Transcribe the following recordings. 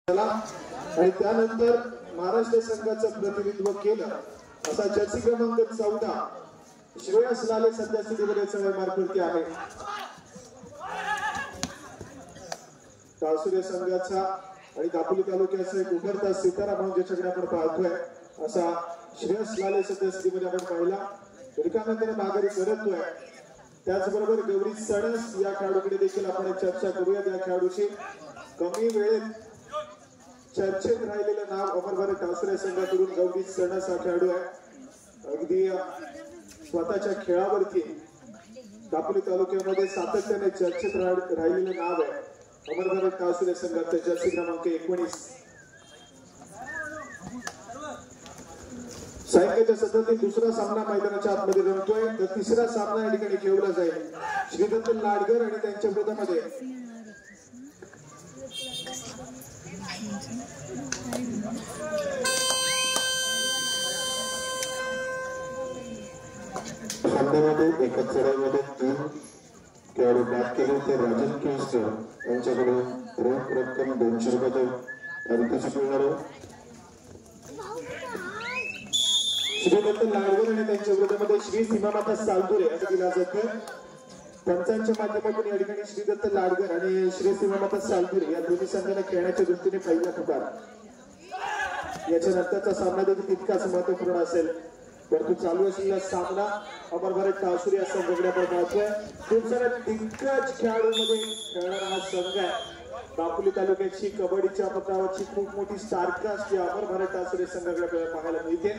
आणि त्यानंतर महाराष्ट्र संघाचं प्रतिनिधित्व केलं असा जर्सी क्रमांक 14 श्रेयस लाले सध्या स्थितीमध्ये चढाई मार्गावरती आहे। कासुरे संघाचा आणि दापोली तालुक्याचा एक उभरता सितारा म्हणून ज्याच्याकडे आपण पाहतोय असा श्रेयस लाले सध्या स्थितीमध्ये आपण पाहिला रिकाम्याने माघारी परततोय। त्याचबरोबर गौरी सणस या खेळाडूकडे देखील आपण चर्चा करूया। या खेळाडूची कमी वेळेत चर्चेत राहिलेलं नाव अमरभरत कासुरे संघाकडून गौरी सणस हा खेळाडू आहे। अगदी स्वतःच्या खेळावरती दापोली तालुक्यामध्ये सातत्याने चर्चेत राहिलेलं नाव आहे अमरभरत कासुरे संघाचा जर्सी क्रमांक 19। सायंकाळच्या सत्रातील दुसरा सामना मैदानाच्या आतमध्ये रंगतोय तर तिसरा सामना या ठिकाणी खेळवला जाईल श्रीदत्त लाडगर आणि त्यांच्या विरोधामध्ये सामन्यामध्ये एकाच चढाईमध्ये 3 खेळाडू बाद केले ते राजन केसकर यांच्याकडे रोख रक्कम 200 रुपयाच्या पारितोषिक मिळणार आहे। श्रीदत्त लाडगर आणि त्यांच्या विरोधामध्ये श्री सीमामाता सालदुरे असं दिला जातं। पंचांच्या माध्यमातून या ठिकाणी श्रीदत्त लाडगर आणि श्री सीमामाता सालदुरे या दोन्ही संघांना खेळण्याच्या दृष्टीने पहिला पुकार। याच्या नंतरचा सामना देखील तितकाच महत्वपूर्ण असेल परंतु चालू असलेला सामना अमरभरत कासुरे या संघाकडे आपण पाहतोय। खूप साऱ्या दिग्गज खेळाडूंमध्ये खेळणारा हा संघ आहे। दापोली तालुक्याची कबड्डीच्या पत्रावरची खूप मोठी स्टारकास्ट या अमरभरत कासुरे संघाकडे आपल्याला पाहायला मिळते।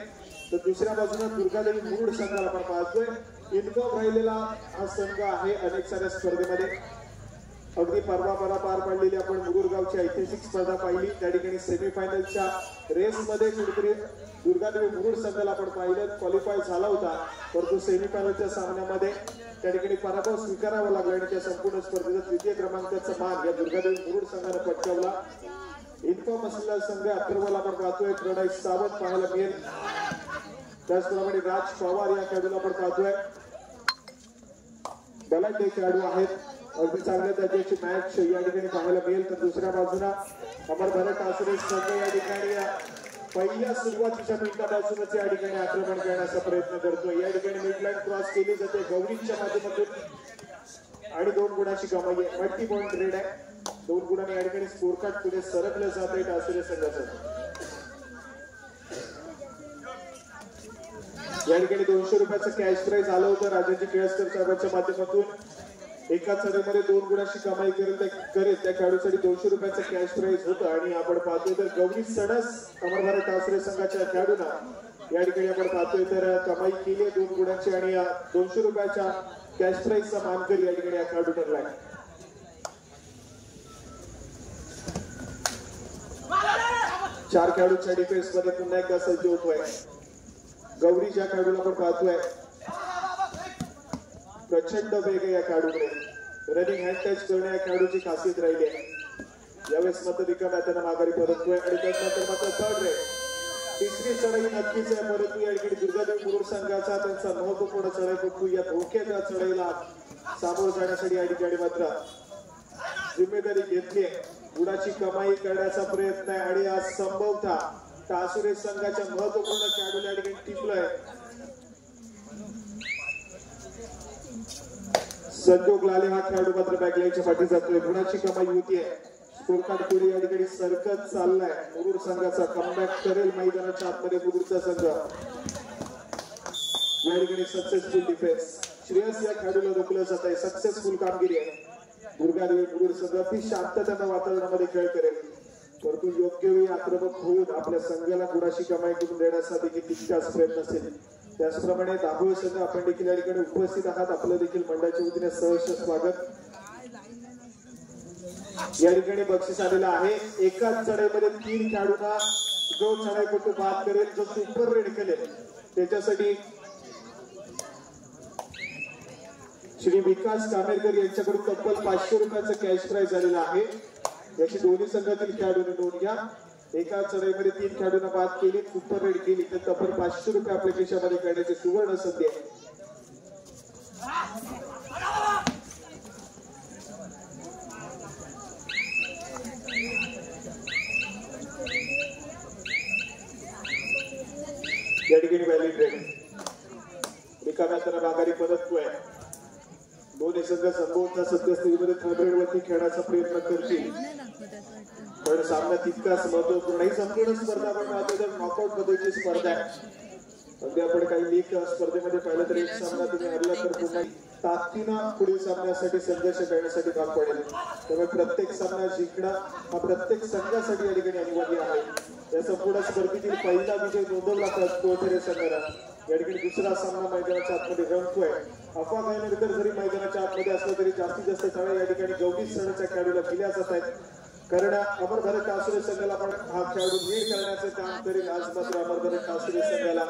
तर दुसऱ्या बाजूला दुर्गादेवी मुरुड संघाला आपण पाहतोय इन्व्हॉल्व राहिलेला हा संघ आहे अनेक साऱ्या स्पर्धेमध्ये। अगदी परवा पार पाडलेली आपण मुरुडगावची ऐतिहासिक स्पर्धा पाहिली त्या ठिकाणी सेमीफायनलच्या रेसमध्ये कुठेतरी दुर्गादेवी मुरुड संघाला आपण पाहिलं क्वालिफाय झाला होता परंतु सेमीफायनलच्या सामन्यामध्ये त्या ठिकाणी पराभव स्वीकारावा लागला आणि त्या संपूर्ण स्पर्धेचा तृतीय क्रमांकाचा मान या दुर्गादेवी मुरुड संघाने पटकावला। इन्फॉर्म असलेला संघ अथर्वला आपण पाहतोय प्रणय सावंत पाहायला मिळेल त्याचप्रमाणे राज पवार या खेळाडूला आपण पाहतोय बलाढ्य खेळाडू आहेत अगदी चांगल्या दर्जाची मॅच या ठिकाणी पाहायला मिळेल। तर दुसऱ्या बाजूला अमरभरत कासुरे संघ या ठिकाणी पहिल्या सुरुवातीच्या मिनिटापासूनच या ठिकाणी आक्रमण करण्याचा प्रयत्न करतोय। या ठिकाणी मिडलाईन क्रॉस केली जाते गौरीच्या माध्यमातून आणि 2 गुणाची कमाई आहे मल्टी पॉइंट रेड आहे 2 गुणांनी या ठिकाणी स्कोर कार्ड पुढे सरकलं जात आहे कासुरे संघाचं। या ठिकाणी 200 रुपयाचं कॅश प्राइज आलं होतं राजाजी केळसकर साहेबांच्या माध्यमातून एकाच चढाईमध्ये 2 गुणाची कमाई करेल त्या खेळाडूसाठी 200 रुपयाचं कॅश प्राइज होतं। आणि आपण पाहतोय तर गौरी सणस अमरभरत कासुरे संघाच्या खेळाडूंना या ठिकाणी आपण पाहतोय तर कमाई केली आहे 2 गुणांची आणि 200 रुपयाच्या कॅश प्राइजचा मानकरी या ठिकाणी या खेळाडू ठरलाय। चार खेळाडूंच्या डिफेन्स मध्ये पुन्हा एकदा सज्ज होतोय गौरी ज्या खेळाडूला आपण पाहतोय प्रचंड वेग या खेळाडूकडे रनिंग हँड टच करणे या खेळाडूची खासियत राहिली आहे। यावेळेस मात्र रिकाम्या त्यानं माघारी परततोय आणि त्यानंतर मात्र थर्ड रेड तिसरी चढाई नक्कीच आहे परंतु या ठिकाणी दुर्गादेवी मुरुड संघाचा त्यांचा महत्वपूर्ण चढाईपटू या धोक्याच्या चढाईला सामोरं जाण्यासाठी या ठिकाणी मात्र जिम्मेदारी घेतली आहे गुणाची कमाई करण्याचा प्रयत्न आहे आणि आज संभवतः कासुरे संघाच्या महत्वपूर्ण खेळाडूला या ठिकाणी टिकलोय। संजोग लाले हा खेळाडू मात्र बॅकलाईनच्या पाठी जातोय गुणाची कमाई होतीये स्कोर कार्ड पुढे या ठिकाणी सरकत चाललाय मुरुड संघाचा कमबॅक करेल मैदानाच्या आतमध्ये मुरुडचा संघ या ठिकाणी सक्सेसफुल डिफेन्स श्रेयस या खेळाडूला रोखलं जात आहे सक्सेसफुल कामगिरी आहे। दुर्गादेवी मुरुड संघ अति शांततेच्या वातावरणामध्ये खेळ करेल परंतु योग्य वेळी आक्रमक होऊन आपल्या संघाला गुणाची कमाई करून देण्याचा देखील तितकाच प्रयत्न असेल। त्याचप्रमाणे दाभोळे संघ आपण देखील या ठिकाणी उपस्थित आहात आपलं देखील मंडळाच्या वतीने सहर्ष स्वागत। या ठिकाणी बक्षीस आलेलं आहे एकाच चढाईमध्ये 3 खेळाडूंना जो चढाईपटू बाद करेल जो सुपर रेड केलेल त्याच्यासाठी श्री विकास कामेरकर यांच्याकडून तब्बल 500 रुपयाचं कॅश प्राइज आलेलं आहे। याची दोन्ही संघातील खेळाडूंनी नोंद घ्या एका चढाईमध्ये 3 खेळाडूंना बाद केली सुपर रेड केली तर तब्बल 500 रुपये आपल्या खिशामध्ये काढण्याची सुवर्ण संधी आहे। या ठिकाणी व्हॅलिड रेड रिकाम्या तर माघारी परततोय. दोन्ही संघ संभवता सद्यस्थितीमध्ये थर्ड रेड वरती खेळण्याचा प्रयत्न करतील, पण सामना तितकाच महत्वपूर्ण नाही. संपूर्ण स्पर्धा आपण पाहतो तर नॉकआउट पद्धतीची स्पर्धा आहे. अगदी आपण काही लीग स्पर्धेमध्ये पाहिलं तर एक सामना तुम्ही हरला तर पुन्हा ताकदीनं पुढील सामन्यासाठी संघर्ष करण्यासाठी भाग पडेल. त्यामुळे प्रत्येक सामना जिंकणं हा प्रत्येक संघासाठी या ठिकाणी अनिवार्य आहे. या संपूर्ण स्पर्धेतील पहिला विजय नोंदवला कोथरे संघाला. या ठिकाणी दुसरा सामना मैदानाच्या आतमध्ये रंगतोय. अफवा गायनगर जरी मैदानाच्या आतमध्ये असलं तरी जास्तीत जास्त टाळ्या या ठिकाणी गौरी सणाच्या खेळाडूला दिल्या जात आहेत, कारण अमर भारत कासुरे संघाला आपण हा खेळाडू लीड करण्याचं काम करेल. आज मात्र अमर भारत कासुरे संघाला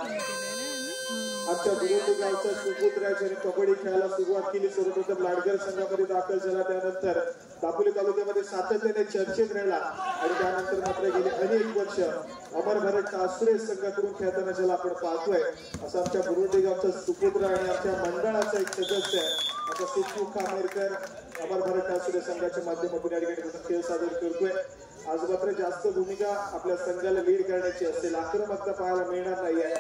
आमच्या बुरुंडी गावचा सुपुत्र ज्याने कबड्डी खेळायला सुरुवात केली, सर्वप्रथम लाडगर संघामध्ये दाखल झाला, त्यानंतर दापोली तालुक्यामध्ये सातत्याने चर्चेत राहिला आणि त्यानंतर मात्र गेली अनेक वर्ष अमर भारत कासुरे संघाकडून खेळताना ज्याला आपण पाहतोय असं आमच्या बुरुंडी गावचा सुपुत्र आणि आमच्या मंडळाचा एक सदस्य आता सिद्धू खामेरकर अमर भारत कासुरे संघाच्या माध्यमातून या ठिकाणी खेळ सादर करतोय. आज मात्र जास्त भूमिका आपल्या संघाला लीड करण्याची असेल, आक्रमकता पाहायला मिळणार नाहीये,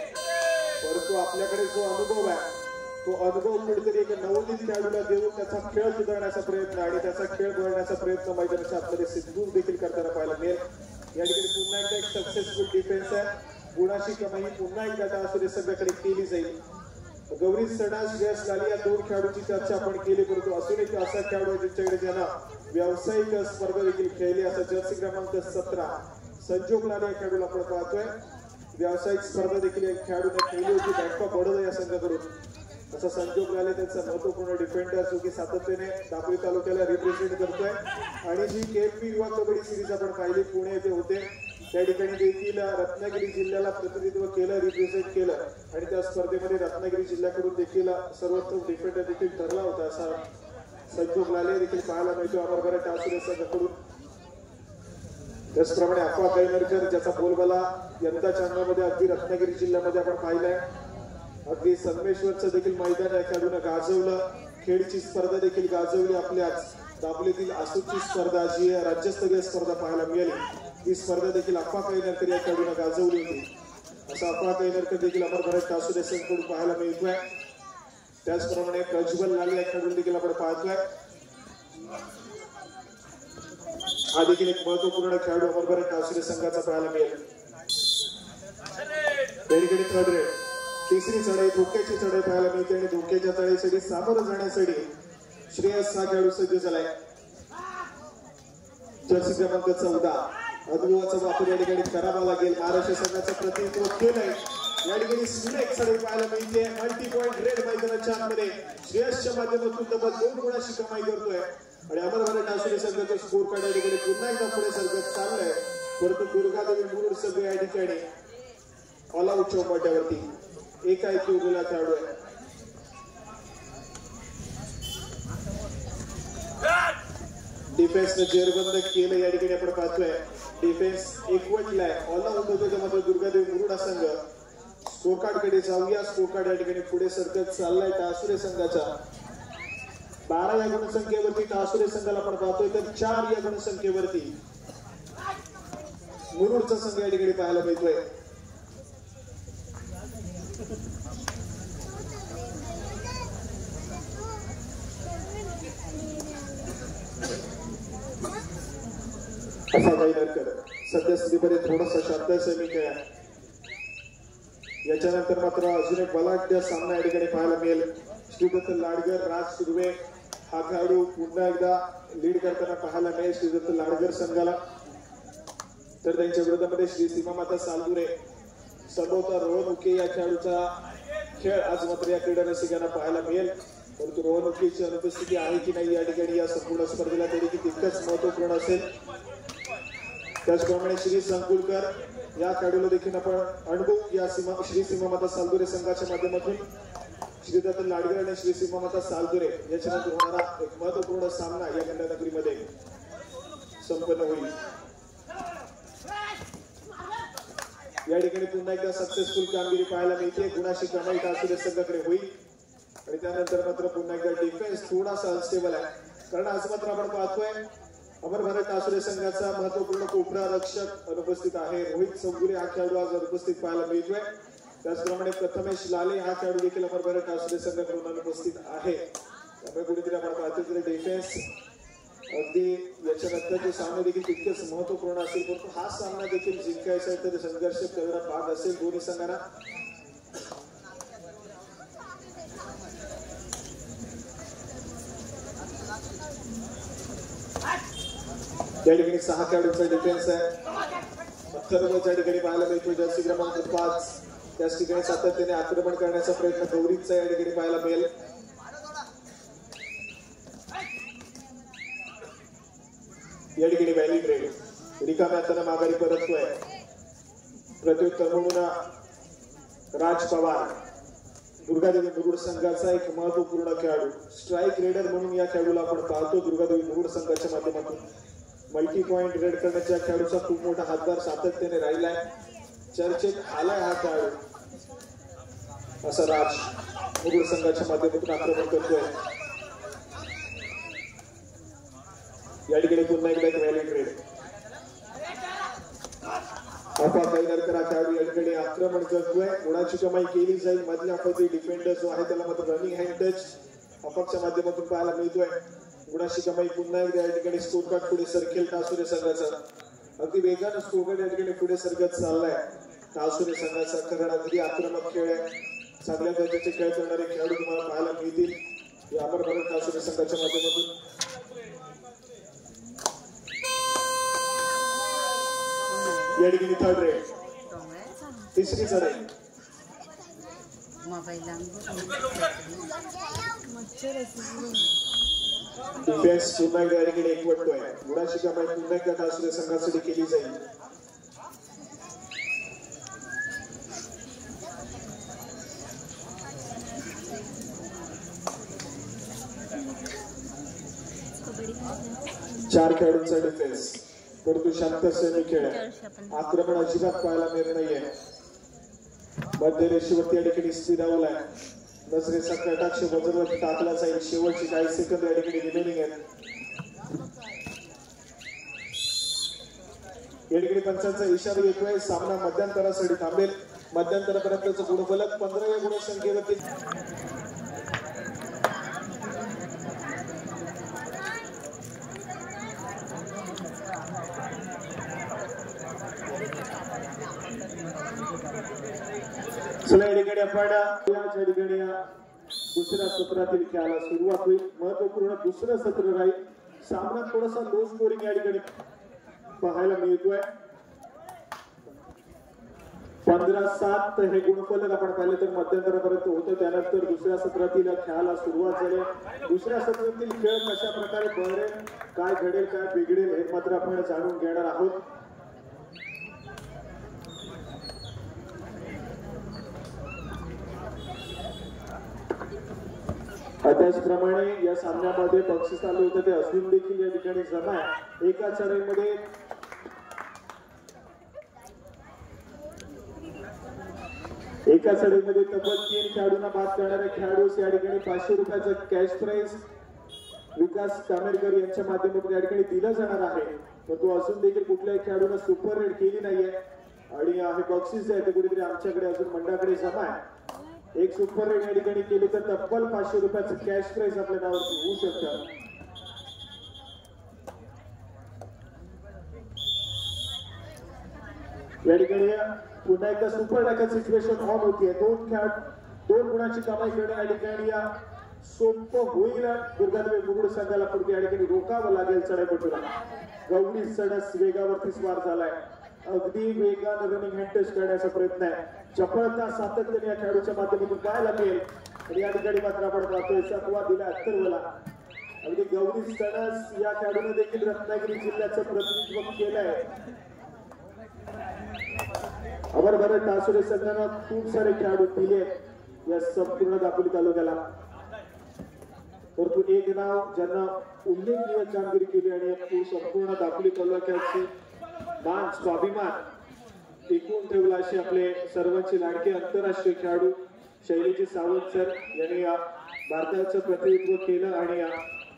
परंतु आपल्याकडे जो अनुभव आहे तो अनुभव कुठेतरी एक नवोदित खेळाडूला देऊन त्याचा खेळ सुधारण्याचा प्रयत्न आणि त्याचा खेळ बळण्याचा प्रयत्न मैदानाच्या आतमध्ये सिद्धू देखील करताना पाहायला मिळेल. या ठिकाणी पुन्हा एकदा एक सक्सेसफुल डिफेन्स आहे. गुणाची कमाई पुन्हा एकदा कासुरे संघाकडे केली जाईल. गौरी सणा, श्रेयस लाली या दोन खेळाडूंची चर्चा आपण केली, परंतु असून एक असा खेळाडू ज्यांच्याकडे ज्यांना व्यावसायिक स्पर्धा देखील खेळली, असा जर्सी क्रमांक 17 संजोग लाली या खेळाडूला आपण पाहतोय. व्यावसायिक स्पर्धा देखील एक खेळाडूने खेळली होती बँक ऑफ बडोदा या संघाकडून. असा संजोग लाले त्यांचा महत्वपूर्ण डिफेंडर जो की सातत्याने दापोली तालुक्याला रिप्रेझेंट करतोय आणि जी KFP युवा कबड्डी सिरीज आपण पाहिली पुणे येथे होते त्या ठिकाणी देखील रत्नागिरी जिल्ह्याला प्रतिनिधित्व केलं, रिप्रेझेंट केलं आणि त्या स्पर्धेमध्ये रत्नागिरी जिल्ह्याकडून देखील सर्वोत्तम डिफेंडर देखील ठरला होता असा संजोग लाले देखील पाहायला मिळतो अमर भारत कासुरे संघाकडून. त्याचप्रमाणे अफवा गायनरकर ज्याचा बोलबाला यंदाच्या अंगामध्ये अगदी रत्नागिरी जिल्ह्यामध्ये आपण पाहिलाय. अगदी संगमेश्वरचं देखील मैदान या खेळाडूनं गाजवलं, खेळची स्पर्धा देखील गाजवली. आपल्याच दापोलीतील आसूची स्पर्धा जी राज्यस्तरीय स्पर्धा पाहायला मिळाली, ही स्पर्धा देखील अफवा गायनरकर या खेळाडूनं गाजवली होती. असा अफवा गायनरकर देखील अमर भारत कासुरे संघाकडून पाहायला मिळतोय. त्याचप्रमाणे प्रज्वल लाल या खेळाडू देखील आपण पाहतोय. हा देखील एक महत्वपूर्ण खेळाडू अमर भारत कासुरे संघाचा पाहायला मिळेल. त्या ठिकाणी थर्ड रेड तिसरी चढाई धोक्याची चढाई पाहायला मिळते आणि धोक्याच्या चढाईसाठी सामोरं जाण्यासाठी श्रेयस हा खेळाडू सज्ज झालाय. जर्सी क्रमांक 14 अनुभवाचा वापर या ठिकाणी करावा लागेल. महाराष्ट्र संघाचं प्रतिनिधित्व केलंय. या ठिकाणी सुरेख चढाई पाहायला मिळते. मल्टी पॉइंट रेड मैदानाच्या आतमध्ये श्रेयसच्या माध्यमातून तब्बल 2 गुणाची कमाई करतोय आणि अमर भारत कासुरे संघाचा स्कोर कार्ड या ठिकाणी पुन्हा एकदा पुढे सरकत चाललंय, परंतु दुर्गादेवी मुरुड संघ या ठिकाणी ऑल आउट चौपाट्यावरती एक IQ उरलेला खेळाडू आहे. डिफेन्सने जेरबंद केलं या ठिकाणी आपण पाहतोय. डिफेन्स एकवटलाय, ऑल आउट होतो त्यामध्ये दुर्गादेवी मुरुड संघ. स्कोर कार्ड कडे जाऊया. स्कोर कार्ड या ठिकाणी पुढे सरकत चाललाय कासुरे संघाचा. 12 या गुणसंख्येवरती कासुरे संघाला आपण पाहतोय तर 4 या गुणसंख्येवरती मुरुडचा संघ या ठिकाणी पाहायला मिळतोय. सद्यस्थितीमध्ये थोडासा शांत खेळ आहे. याच्यानंतर मात्र अजून एक बलाढ्य सामना या ठिकाणी पाहायला मिळेल. श्रीदत्त लाडगर, राज सुर्वे हा खेळाडू पुन्हा एकदा लीड करताना पाहायला मिळेल श्रीदत्त लाडगर संघाला. तर त्यांच्या विरोधामध्ये श्री सीमामाता सालदुरे, संभवतः रोहन उके या खेळाडूचा खेळ आज मात्र या क्रीडा रसिकांना पाहायला मिळेल, परंतु रोहन उकेची अनुपस्थिती आहे की नाही या ठिकाणी या संपूर्ण स्पर्धेला तरी तितकंच महत्वपूर्ण असेल. त्याचप्रमाणे श्री संकुलकर या खेळाडूला देखील आपण अनुभव या श्री सीमामाता सालदुरे संघाच्या माध्यमातून श्रीदत्त लाडगर आणि श्री सीमामाता सालदुरे याच्यानंतर होणारा एक महत्वपूर्ण सामना या गंडानगरीमध्ये संपन्न होईल. या ठिकाणी पुन्हा एकदा सक्सेसफुल कामगिरी पाहायला मिळते. गुणाची कमाई कासुरे संघाकडे होईल आणि त्यानंतर मात्र पुन्हा एकदा डिफेन्स थोडासा अनस्टेबल आहे, कारण आज मात्र आपण पाहतोय अमर भारत कासुरे संघाचा महत्वपूर्ण कोपरा रक्षक अनुपस्थित आहे. रोहित चौगुले हा खेळाडू आज अनुपस्थित पाहायला मिळतोय. त्याचप्रमाणे प्रथमेश लाले हा खेळाडू देखील अमरभर टासुरे संघाकडून अनुपस्थित आहे. त्यामुळे कुठेतरी आपण पाहतो की डिफेन्स अगदी याच्यानंतरचे सामने देखील तितकेच महत्वपूर्ण असेल, परंतु हा सामना देखील जिंकायचा आहे तर संघर्ष तेवढा भाग असेल दोन्ही संघांना. या ठिकाणी 6 खेळाडूंचा डिफेन्स आहे. अथर्वच्या ठिकाणी पाहायला मिळतो जर्सी क्रमांक 5. त्याच ठिकाणी सातत्याने आक्रमण करण्याचा प्रयत्न गौरीचा या ठिकाणी पाहायला मिळेल. या ठिकाणी व्हॅलिड रेड रिकाम्या हाताने माघारी परततोय. प्रत्युत्तर म्हणून राज पवार दुर्गादेवी मुरुड संघाचा एक महत्वपूर्ण खेळाडू स्ट्राईक रेडर म्हणून या खेळाडूला आपण पाहतो. दुर्गादेवी मुरुड संघाच्या माध्यमातून मल्टी पॉइंट रेड करण्याच्या खेळाडूचा खूप मोठा हातभार सातत्याने राहिलाय. चर्चेत आलाय हा खेळाडू. असा राज मुरुड संघाच्या माध्यमातून आक्रमण करतोय. या ठिकाणी पुन्हा एकदा एक व्हॅलिड रेड अपा कैलरकर हा खेळाडू या ठिकाणी आक्रमण करतोय. गुणाची कमाई केली जाईल. मधल्या फळी डिफेंडर जो आहे त्याला मात्र रनिंग हँड टच अपाच्या माध्यमातून पाहायला मिळतोय. गुणाची कमाई पुन्हा एकदा या ठिकाणी स्कोर कार्ड पुढे सरकेल टासुरे संघाचा. अगदी वेगानं स्कोर कार्ड या ठिकाणी पुढे सरकत चाललाय टासुरे संघाचा. कारण अगदी आक्रमक खेळ आहे. चांगल्या दर्जाचे खेळ करणारे खेळाडू तुम्हाला पाहायला मिळतील या अमरभर टासुरे संघाच्या माध्यमातून. या ठिकाणी थर्ड रेड तिसरी चढाई डिफेन्स पुन्हा एकदा या ठिकाणी एकवटतोय. गुणाची कमाई पुन्हा एकदा टासुरे संघासाठी केली जाईल. चार खेळाडूंचा डिफेन्स परंतु शांत सैन्य खेळ आक्रमण अजिबात पाहायला मिळत नाहीये. मध्य रेषेवरती या ठिकाणी स्थिरावलाय. नजरेचा कटाक्ष बजरवरती टाकला जाईल. शेवटची काही सेकंद या ठिकाणी रिमेनिंग आहेत. या ठिकाणी पंचांचा इशारा येतोय. सामना मध्यंतरासाठी थांबेल. मध्यंतरापर्यंतचं गुणफलक 15 या गुणसंख्येवरती चला. या ठिकाणी आपण या ठिकाणी दुसऱ्या सत्रातील खेळाला सुरुवात होईल. महत्वपूर्ण दुसरं सत्र राहील. सामना थोडासा लो स्कोरिंग या ठिकाणी पाहायला मिळतोय. 15-7 हे गुणफलक आपण पाहिलं तर मध्यंतरापर्यंत होतं. त्यानंतर दुसऱ्या सत्रातील खेळाला सुरुवात झाली. दुसऱ्या सत्रातील खेळ कशा प्रकारे बहरेल, काय घडेल, काय बिघडेल हे मात्र आपण जाणून घेणार आहोत. त्याचप्रमाणे या सामन्यामध्ये बक्षीस आले होते ते अजून देखील या ठिकाणी जमा आहे. एका चढाईमध्ये तब्बल 3 खेळाडूंना बाद करणाऱ्या खेळाडू या ठिकाणी 500 रुपयाचं कॅश प्राइज विकास कामेडकर यांच्या माध्यमातून या ठिकाणी दिला जाणार आहे. पण तो अजून देखील कुठल्याही खेळाडूंना सुपर रेड केली नाहीये आणि हे बक्षीस आहे ते कुठेतरी आमच्याकडे अजून मंडळाकडे जमा आहे. एक सुपर रेड या ठिकाणी केली तर तब्बल 500 रुपयाचं कॅश प्राइज आपल्या नावावरती होऊ शकतं. या ठिकाणी पुन्हा एकदा सुपर डॅकर सिच्युएशन ऑन होतीये. 2 गुणाची कमाई करणे या ठिकाणी सोपं होईल. दुर्गादेवी मुरुड संघाला पुढे या ठिकाणी रोखावं लागेल. चढाईपटूला गवळी चढस वेगावरती स्वार झालाय. अगदी वेगानं रनिंग हँड टच करण्याचा प्रयत्न आहे. चपळता सातत्याने या खेळाडूच्या माध्यमातून पाहायला मिळेल. आणि या ठिकाणी मात्र आपण पाहतोय चकवा दिला अथर्वला. अगदी गवळी चढस या खेळाडूने देखील रत्नागिरी जिल्ह्याचं प्रतिनिधित्व केलंय. अमरभर टासुरे संघानं खूप सारे खेळाडू दिले या संपूर्ण दापोली तालुक्याला. परंतु एक नाव ज्यांना उल्लेखनीय कामगिरी केली आणि संपूर्ण दापोली तालुक्याची मान स्वाभिमान टिकवून ठेवला असे आपले सर्वांचे लाडके आंतरराष्ट्रीय खेळाडू शैलेजी सावंत सर यांनी भारताचं प्रतिनिधित्व केलं आणि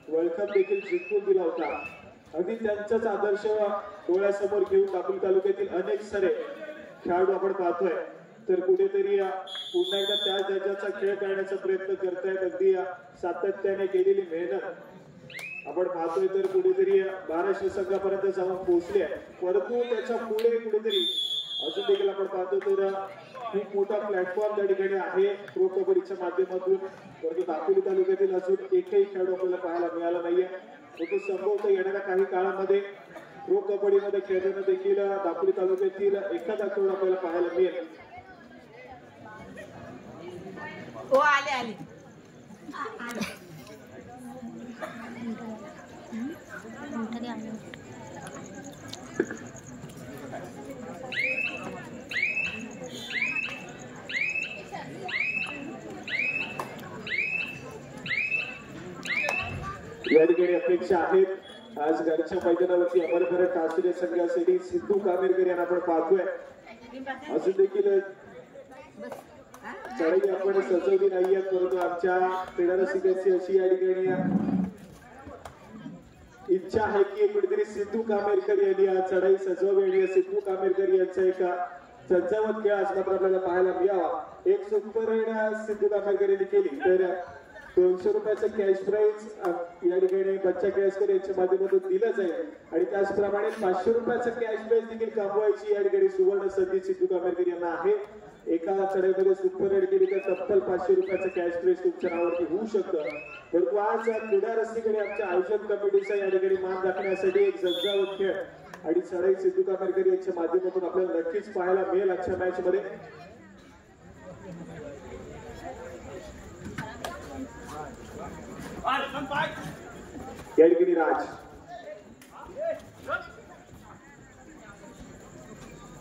वर्ल्ड कप देखील जिंकून दिला होता. अगदी त्यांचाच आदर्श डोळ्यासमोर घेऊन दापोली तालुक्यातील अनेक सारे खेळाडू आपण पाहतोय. तर कुठेतरी पुन्हा एकदा त्याच दर्जाचा खेळ करण्याचा प्रयत्न करतायत. अगदी सातत्याने केलेली मेहनत आपण पाहतोय तर कुठेतरी महाराष्ट्र संघापर्यंत जाऊन पोहोचले आहे. परंतु त्याच्या पुढे कुठेतरी अजून देखील आपण पाहतो तर खूप मोठा प्लॅटफॉर्म त्या ठिकाणी आहे प्रो कबड्डीच्या माध्यमातून. परंतु दापोली तालुक्यातील अजून एकही खेळाडू आपल्याला पाहायला मिळाला नाहीये. परंतु संभवतः येणाऱ्या काही काळामध्ये प्रो कबड्डीमध्ये खेळताना देखील दापोली तालुक्यातील एखादा खेळाडू आपल्याला पाहायला मिळेल. हो आले आले या ठिकाणी अपेक्षा आहेत आज घरच्या मैदानावरती अमरभर टासुरे संघासाठी सिद्धू कामेरकर यांना आपण पाहतोय. अजून देखील चढाई आपण सजवली नाहीये परंतु आमच्या क्रीडा रसिकांची अशी या ठिकाणी इच्छा आहे की कुठेतरी सिद्धू कामेरकर यांनी या चढाई सजवावी आणि सिद्धू कामेरकर यांचा एका चंचावत खेळ आज मात्र आपल्याला पाहायला मिळावा. एक सुपर सिद्धू कामेरकर यांनी केली तर 200 रुपयाचं कॅश प्राइज या ठिकाणी बच्चा केळसकर यांच्या माध्यमातून दिलं जाईल आणि त्याचप्रमाणे 500 रुपयाचं कॅश प्राइज देखील कमवायची या ठिकाणी सुवर्ण संधी सिद्धू कामेरकर यांना आहे. एका चढाईमध्ये सुपर रेड केली तर तब्बल 500 रुपयाचं कॅश प्राइज तुमच्या नावावरती होऊ शकतं. परंतु आज क्रीडा रसिकांनी आमच्या आयोजन कमिटीचा या ठिकाणी मान राखण्यासाठी एक झंझावत खेळ आणि चढाई सिद्धू कामेरकर यांच्या माध्यमातून आपल्याला नक्कीच पाहायला मिळेल आजच्या मॅच मध्ये. या ठिकाणी राज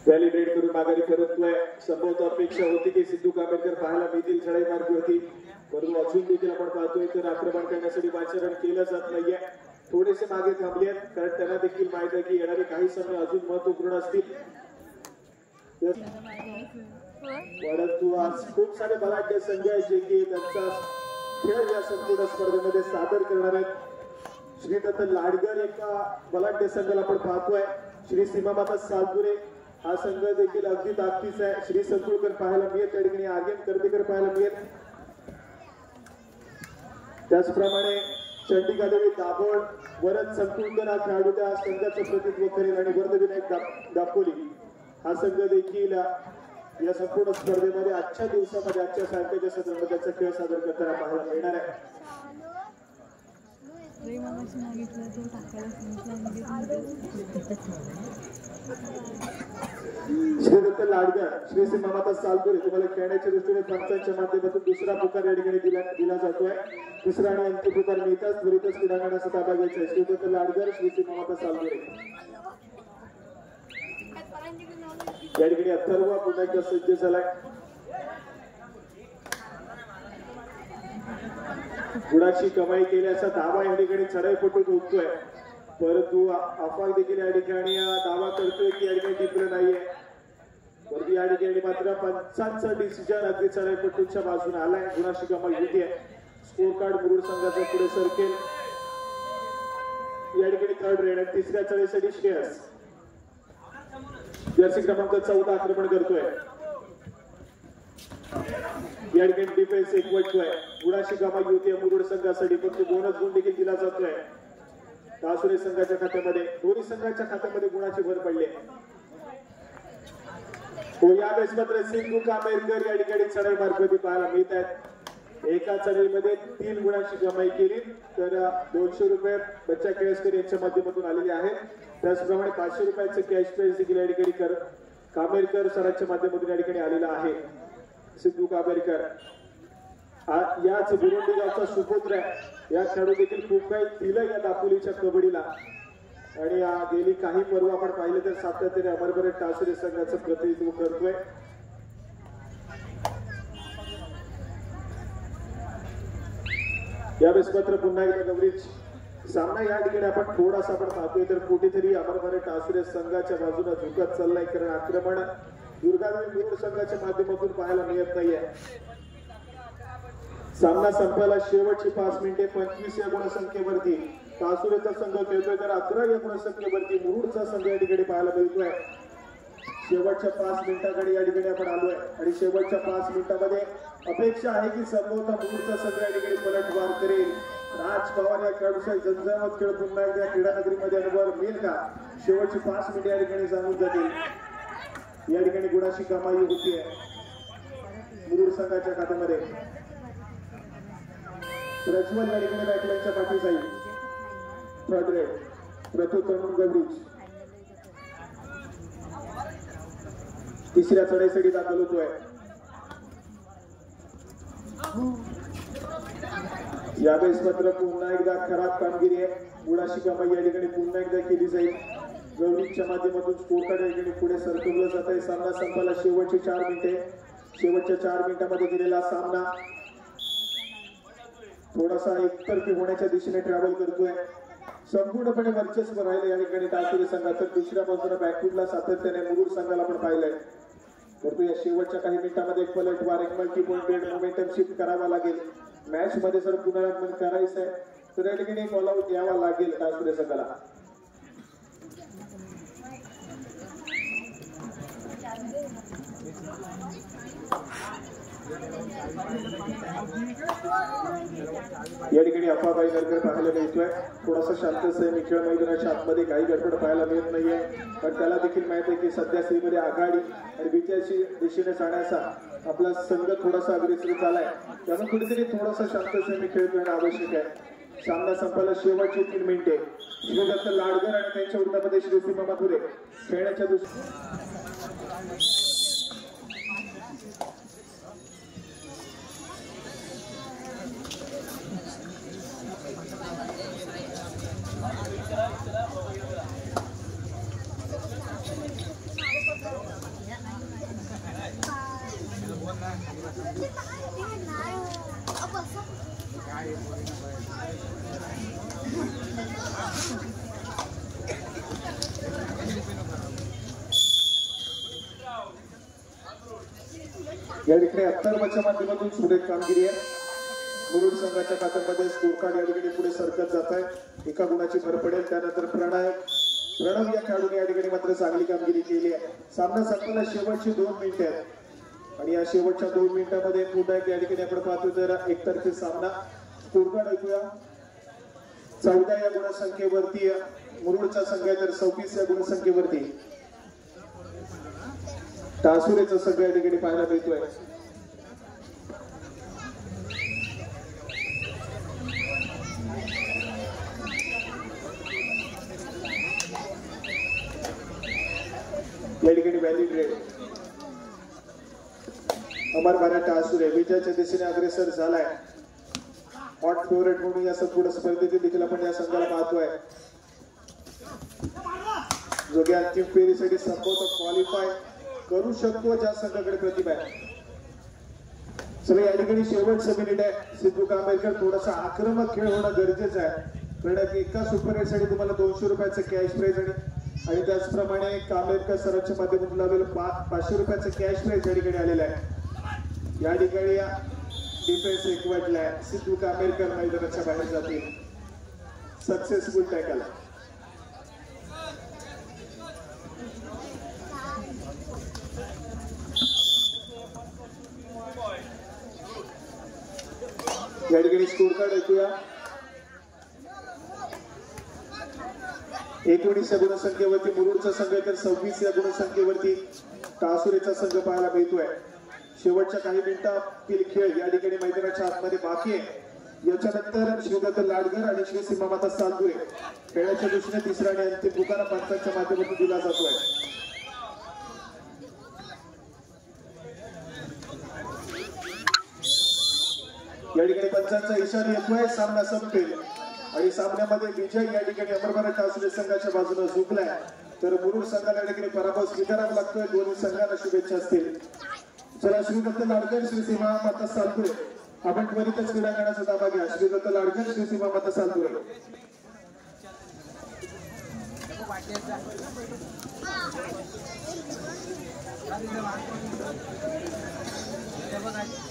व्हॅलिडेट करून माघारी परतलोय. संभवतः अपेक्षा होती की सिद्धू कामेरकर पाहायला मिळतील चढाई मार्गी होती परंतु अजून देखील आपण पाहतोय तर आक्रमण करण्यासाठी वाचरण केलं जात नाहीये. थोडेसे मागे थांबले आहेत कारण त्यांना देखील माहित आहे की येणारे काही समय अजून महत्वपूर्ण असतील. परंतु आज खूप सारे बलाढ्य संघ आहेत जे की त्यांचा खेळ या संपूर्ण स्पर्धेमध्ये सादर करणार आहेत. श्री दत्त लाडगर एका बलाढ्य संघाला आपण पाहतोय. श्री सीमामाता सालपुरे हा संघ देखील अगदी ताकदीचा आहे. श्री संकुळकर पाहायला मिळेल त्या ठिकाणी आर्यन कर्तेकर पाहायला मिळेल. त्याचप्रमाणे चंडिका देवी दाभोळ वरद संकुळकर हा खेळाडू त्या संघाचं प्रतिनिधित्व करेल आणि वर्धविनायक दापोली हा संघ देखील या संपूर्ण स्पर्धेमध्ये आजच्या दिवसामध्ये आजच्या सायंकाळच्या सत्रामध्ये त्याचा खेळ सादर करताना पाहायला मिळणार आहे. श्री दत्त लाडगर श्री सीमामाता सालपुरे तुम्हाला खेळण्याच्या दृष्टीने पंचांच्या माध्यमातून दुसरा पुकार या ठिकाणी दिला जातोय. दुसरा आणि अंतिम पुकार मिळताच त्वरितच क्रीडांगणाचा ताबा घ्यायचा आहे. श्री दत्त लाडगर श्री सीमामाता सालपुरे या ठिकाणी अथर्व पुन्हा एकदा सज्ज झालाय. गुणाची कमाई केल्याचा दावा या ठिकाणी चढाईपटू होतोय परंतु अफाक देखील या ठिकाणी दावा करतोय की या ठिकाणी टिपलं नाहीये. परंतु या ठिकाणी मात्र पंचांचा डिसिजन अगदी चढाईपटूच्या बाजूने आलाय. गुणाची कमाई होती आहे. स्कोर कार्ड मुरुड संघाचा पुढे सरकेल. या ठिकाणी थर्ड रेड आणि तिसऱ्या चढाईसाठी श्रेयस जर्सी क्रमांक 14 आक्रमण करतोय. या ठिकाणी डिफेन्स एकवटतोय. गुणाची कमाई होती आहे मुरुड संघासाठी परंतु बोनस गुण देखील दिला जातोय टासुरे संघाच्या खात्यामध्ये. दोन्ही संघाच्या खात्यामध्ये गुणाची भर पडली आहे. यावेळेस मात्र सिद्धू कामेरकर या ठिकाणी चढाई मार्गावरती पाहायला मिळत आहेत. एका चढाईमध्ये 3 गुणाची कमाई केली तर 200 रुपये बच्चा केळसकर यांच्या माध्यमातून आलेले आहेत. त्याचप्रमाणे 500 रुपयाचं कॅश प्राइज देखील या ठिकाणी कामेरकर सरांच्या माध्यमातून या ठिकाणी आलेला आहे. सिद्धू कामेरकर याच बुरुंडी गावचा सुपुत्र आहे. या खेळाडू देखील खूप काही दिलं या दापोलीच्या कबड्डीला आणि गेली काही पर्व आपण पाहिलं तर सातत्याने अमरभर टासुरे संघाचं प्रतिनिधित्व करतोय. यावेळेस मात्र पुन्हा एकदा कव्हरेज सामना या ठिकाणी आपण थोडासा आपण पाहतोय तर कुठेतरी अमरभर टासुरे संघाच्या बाजूला झुकत चाललाय कारण आक्रमण दुर्गादेवी मुरुड संघाच्या माध्यमातून पाहायला मिळत नाहीये. सामना संपायला शेवटची 5 मिनिटे 25 या गुणसंख्येवरती टासुरेचा संघ खेळतोय तर 11 या गुणसंख्येवरती मुरुडचा संघ या ठिकाणी पाहायला मिळतोय. शेवटच्या 5 मिनिटांकडे या ठिकाणी आपण आलोय आणि शेवटच्या 5 मिनिटांमध्ये अपेक्षा आहे की सर्वोत्तम मुहूर्त संघ या ठिकाणी पलटवार करेल. राज पवार या खेळाडूसाठी झंझावत खेळ पुन्हा एकदा क्रीडा नगरीमध्ये अनुभव मिळेल का? शेवटची 5 मिनिटे या ठिकाणी सांगून जातील. या ठिकाणी गुणाची कमाई होतीये मुरुड संघाच्या खात्यामध्ये. प्रज्वल या ठिकाणी बॅटलाईनच्या पाठी जाईल. थर्ड रेड रतू तरुण गवरीज तिसऱ्या चढाईसाठी दाखल होतोय. यावेळेस मात्र पुन्हा एकदा खराब कामगिरी आहे. गुणाची कमाई या ठिकाणी पुन्हा एकदा केली जाईल. गवरीजच्या माध्यमातून स्कोर कार्ड या ठिकाणी पुढे सरकवलं जात आहे. सामना संपायला शेवटचे 4 मिनिटे. शेवटच्या 4 मिनिटांमध्ये गेलेला सामना थोडासा एकतर्फी होण्याच्या दिशेने ट्रॅव्हल करतोय. संपूर्णपणे वर्चस्व राहिलं या ठिकाणी टासुरी संघाचं. दुसऱ्या बाजूला बॅकफूटला सातत्याने मुरुड संघाला आपण पाहिलंय. परंतु या शेवटच्या काही मिनिटांमध्ये एक पलटवार, एक मल्टी पॉइंटेड मोमेंटम शिफ्ट करावा लागेल. मॅच मध्ये जर पुनरागमन करायचं आहे तर या ठिकाणी एक ऑल आउट यावा लागेल टासुरी संघाला. या ठिकाणी अफाबाई नरकर पाहायला मिळतोय. थोडासा शांत संयमी खेळ मैदानाच्या आतमध्ये काही गडबड पाहायला मिळत नाहीये. पण त्याला देखील माहिती आहे की सध्या सीमेमध्ये आघाडी आणि विजयाची दिशेने जाण्याचा आपला संघ थोडासा अग्रेसर झालाय. त्यामुळे कुठेतरी थोडासा शांत संयमी खेळ करणं आवश्यक आहे. सामना संपायला शेवटची 3 मिनिटे. श्रीदत्त लाडगर आणि त्यांच्या विरोधामध्ये श्रीसीमा मथुरे खेळण्याच्या या ठिकाणी अत्तरच्या माध्यमातून सुरेख कामगिरी आहे. मुरुड संघाच्या खात्यामध्ये स्कोर कार्ड या ठिकाणी पुढे सरकत जात आहे. एका गुणाची भर पडेल. त्यानंतर प्रणव या खेळाडूने या ठिकाणी मात्र चांगली कामगिरी केली आहे. सामना संपण्याला शेवटची 2 मिनिटे आहेत आणि या शेवटच्या 2 मिनिटांमध्ये पुन्हा या ठिकाणी आपण पाहतो तर एकतर्फी सामना. स्कोर कार्ड ऐकूया. 14 या गुणसंख्येवरती मुरुडचा संघ आहे तर 26 या गुणसंख्येवरती टासुरेचा संघ या ठिकाणी पाहायला मिळतोय. या ठिकाणी व्हॅलिड रेड अमर भारत टासुरे विजयाच्या दिशेने अग्रेसर झालाय. हॉट फेवरेट म्हणून या संपूर्ण स्पर्धेतील देखील आपण या संघाला पाहतोय जो की अंतिम फेरीसाठी संभवत क्वालिफाय करू शकतो ज्या संघाकडे प्रतिभा आहे. सगळे या ठिकाणी शेवटचं मिनिट आहे. सिद्धू कांबेकर थोडासा आक्रमक खेळ होणं गरजेचं आहे. कारण एका सुपर हिट साठी तुम्हाला 200 रुपयाचं कॅश प्राइज आणि त्याचप्रमाणे कांबेकर सरांच्या माध्यमातून लावलेलं 500 रुपयाचं कॅश प्राइज या ठिकाणी आलेलं आहे. या ठिकाणी डिफेन्स एकवटलाय. सिद्धू कांबेकर मैदानाच्या बाहेर जातील. Successful tackle. या ठिकाणी स्कोर कार्ड ऐकूया. 19 या गुणसंख्येवरती मुरुडचा संघ तर 26 या गुणसंख्येवरती टासुरेचा संघ पाहायला मिळतोय. शेवटच्या काही मिनिटातील खेळ या ठिकाणी मैदानाच्या आतमध्ये बाकी आहे. याच्यानंतर श्रीदत्त लाडगर आणि श्री सीमा माता सालपुरे खेळाच्या दृष्टीने तिसरा आणि अंतिम पुकारा पंचांच्या माध्यमातून दिला जातोय. या ठिकाणी पंचांचा इशारा येतोय. सामना संपेल आणि सामन्यामध्ये विजय या ठिकाणी अमरभारत टासुरे संघाच्या बाजूने झुकलाय तर मुरुड संघाला या ठिकाणी पराभव स्वीकारावा लागतोय. दोन्ही संघांना शुभेच्छा असतील. चला श्रीदत्त लाडकर श्री सीमा माता सालपुरे आपण त्वरितच क्रीडांगणाचा ताबा घ्या. श्रीदत्त लाडकर श्री सीमा माता सालपुरे. Gracias.